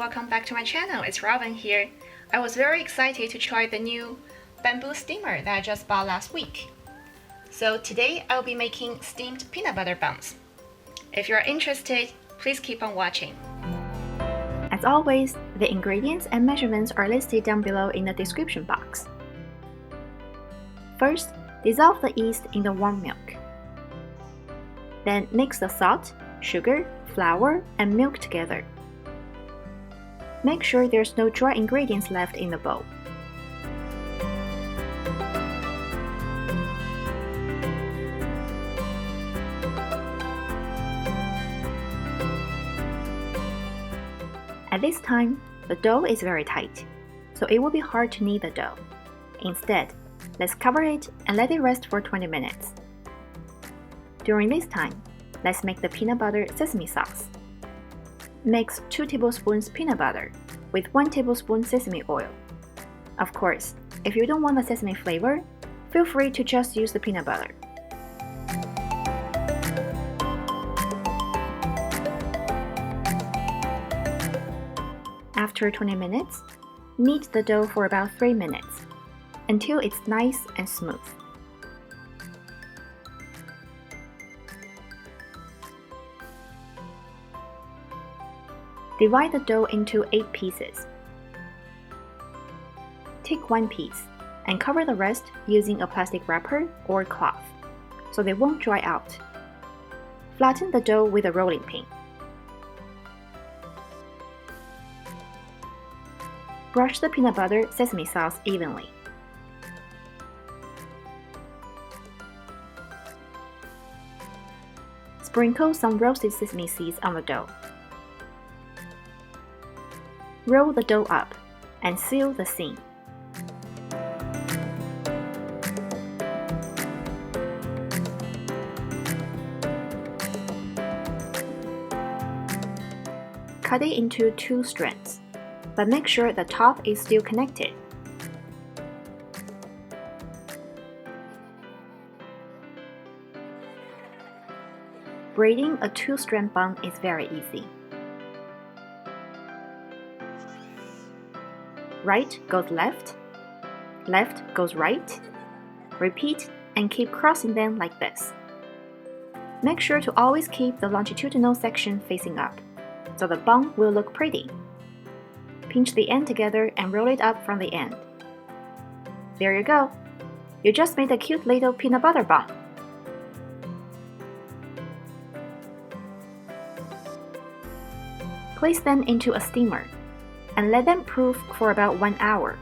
welcome back to my channel. It's Robin here. I was very excited to try the new bamboo steamer that I just bought last week. So today I'll be making steamed peanut butter buns. If you're interested, please keep on watching. As always, the ingredients and measurements are listed down below in the description box. First, dissolve the yeast in the warm milk. Then mix the salt, sugar, flour, and milk together. Make sure there's no dry ingredients left in the bowl. At this time, the dough is very tight, so it will be hard to knead the dough. Instead, let's cover it and let it rest for 20 minutes. During this time, let's make the peanut butter sesame sauce. Mix 2 tablespoons peanut butter with 1 tablespoon sesame oil. Of course, if you don't want the sesame flavor, feel free to just use the peanut butter. After 20 minutes, knead the dough for about 3 minutes, until it's nice and smooth. Divide the dough into 8 pieces. Take one piece and cover the rest using a plastic wrapper or cloth, so they won't dry out. Flatten the dough with a rolling pin. Brush the peanut butter sesame sauce evenly. Sprinkle some roasted sesame seeds on the dough. Roll the dough up and seal the seam. Cut it into 2 strands, but make sure the top is still connected. Braiding a 2-strand bun is very easy. Right goes left, left goes right. Repeat and keep crossing them like this. Make sure to always keep the longitudinal section facing up, so the bun will look pretty. Pinch the end together and roll it up from the end. There you go! You just made a cute little peanut butter bun. Place them into a steamer and let them proof for about 1 hour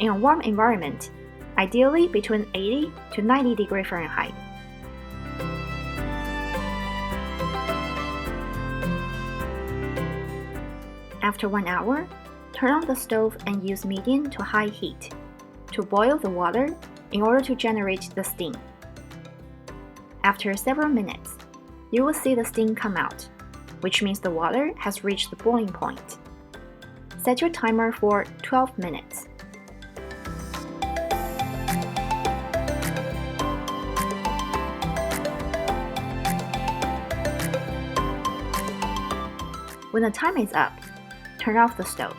in a warm environment, ideally between 80 to 90 degrees Fahrenheit. After 1 hour, turn on the stove and use medium to high heat to boil the water in order to generate the steam. After several minutes, you will see the steam come out, which means the water has reached the boiling point. Set your timer for 12 minutes. When the time is up, turn off the stove.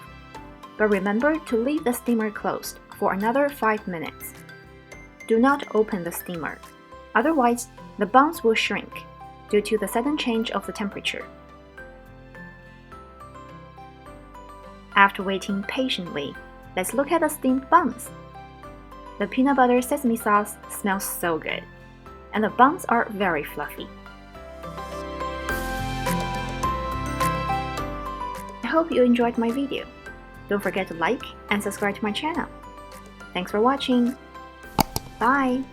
But remember to leave the steamer closed for another 5 minutes. Do not open the steamer, otherwise the buns will shrink due to the sudden change of the temperature. After waiting patiently, let's look at the steamed buns. The peanut butter sesame sauce smells so good, and the buns are very fluffy. I hope you enjoyed my video. Don't forget to like and subscribe to my channel. Thanks for watching. Bye!